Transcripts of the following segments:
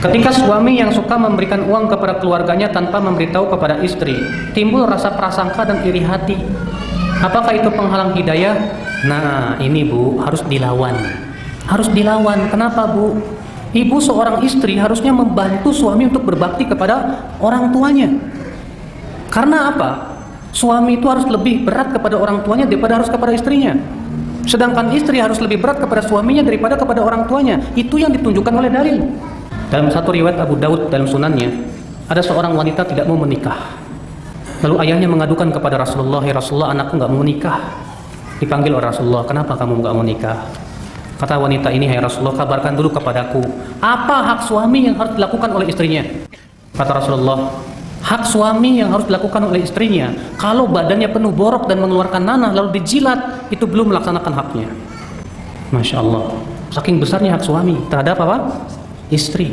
Ketika suami yang suka memberikan uang kepada keluarganya tanpa memberitahu kepada istri, timbul rasa prasangka dan iri hati. Apakah itu penghalang hidayah? Nah, ini Bu, harus dilawan. Harus dilawan. Kenapa Bu? Ibu seorang istri harusnya membantu suami untuk berbakti kepada orang tuanya. Karena apa? Suami itu harus lebih berat kepada orang tuanya daripada harus kepada istrinya. Sedangkan istri harus lebih berat kepada suaminya daripada kepada orang tuanya. Itu yang ditunjukkan oleh dalil. Dalam satu riwayat Abu Daud dalam sunannya, ada seorang wanita tidak mau menikah. Lalu ayahnya mengadukan kepada Rasulullah, "Ya Rasulullah, anakku nggak mau menikah." Dipanggil oleh Rasulullah, "Kenapa kamu nggak mau menikah?" Kata wanita ini, "Hai Rasulullah, kabarkan dulu kepadaku, apa hak suami yang harus dilakukan oleh istrinya?" Kata Rasulullah, hak suami yang harus dilakukan oleh istrinya, kalau badannya penuh borok dan mengeluarkan nanah lalu dijilat, itu belum melaksanakan haknya. Masya Allah, saking besarnya hak suami terhadap apa? Istri.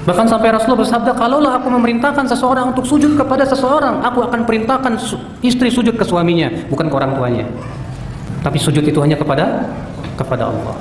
Bahkan sampai Rasulullah bersabda, kalaulah aku memerintahkan seseorang untuk sujud kepada seseorang, aku akan perintahkan istri sujud ke suaminya, bukan ke orang tuanya. Tapi sujud itu hanya kepada Allah.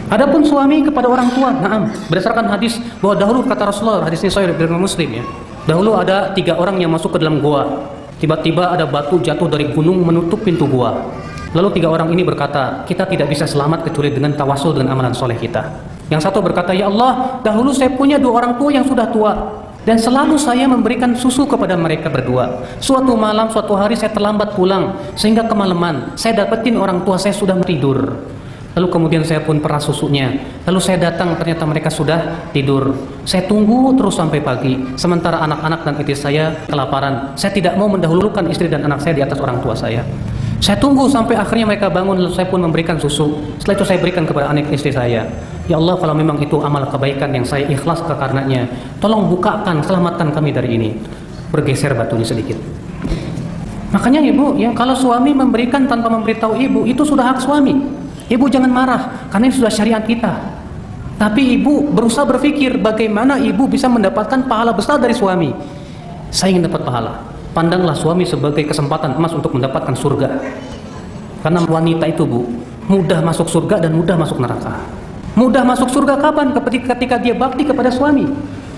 Adapun suami kepada orang tua, naam, berdasarkan hadis bahwa dahulu kata Rasulullah, hadis ini sahih riwayat Muslim ya. Dahulu ada 3 orang yang masuk ke dalam gua. Tiba-tiba ada batu jatuh dari gunung menutup pintu gua. Lalu 3 orang ini berkata, kita tidak bisa selamat kecuali dengan tawasul dengan amalan soleh kita. Yang satu berkata, "Ya Allah, dahulu saya punya 2 orang tua yang sudah tua, dan selalu saya memberikan susu kepada mereka berdua. Suatu malam, suatu hari saya terlambat pulang, sehingga kemalaman saya dapetin orang tua saya sudah tidur. Lalu kemudian saya pun peras susunya. Lalu saya datang, ternyata mereka sudah tidur. Saya tunggu terus sampai pagi, sementara anak-anak dan istri saya kelaparan. Saya tidak mau mendahulukan istri dan anak saya di atas orang tua saya. Saya tunggu sampai akhirnya mereka bangun, lalu saya pun memberikan susu. Setelah itu saya berikan kepada anak istri saya. Ya Allah, kalau memang itu amal kebaikan yang saya ikhlas karenanya, tolong bukakan, selamatkan kami dari ini." Bergeser batunya sedikit. Makanya ibu, ya, kalau suami memberikan tanpa memberitahu ibu, itu sudah hak suami. Ibu jangan marah, karena ini sudah syariat kita. Tapi ibu berusaha berpikir bagaimana ibu bisa mendapatkan pahala besar dari suami. Saya ingin dapat pahala. Pandanglah suami sebagai kesempatan emas untuk mendapatkan surga. Karena wanita itu Bu, mudah masuk surga dan mudah masuk neraka. Mudah masuk surga kapan? Ketika dia bakti kepada suami.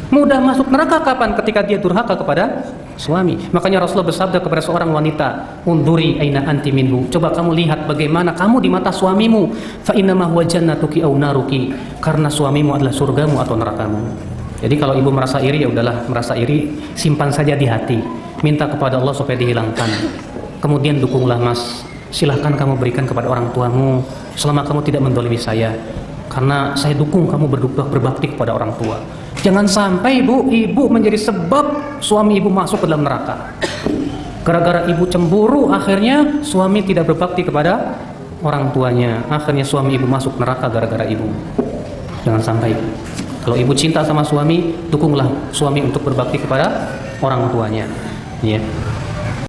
Mudah masuk neraka kapan? Ketika dia durhaka kepada suami. Makanya Rasulullah bersabda kepada seorang wanita, "Unduri aina anti minhu." Coba kamu lihat bagaimana kamu di mata suamimu. Fa innama huwa jannatuki aw naruki. Karena suamimu adalah surgamu atau nerakamu. Jadi kalau ibu merasa iri, ya udahlah, merasa iri simpan saja di hati. Minta kepada Allah supaya dihilangkan. Kemudian dukunglah Mas. Silahkan kamu berikan kepada orang tuamu selama kamu tidak mendolimi saya. Karena saya dukung kamu berbakti kepada orang tua. Jangan sampai ibu menjadi sebab suami ibu masuk ke dalam neraka. Gara-gara ibu cemburu, akhirnya suami tidak berbakti kepada orang tuanya. Akhirnya suami ibu masuk neraka gara-gara ibu. Jangan sampai. Kalau ibu cinta sama suami, dukunglah suami untuk berbakti kepada orang tuanya. Ya.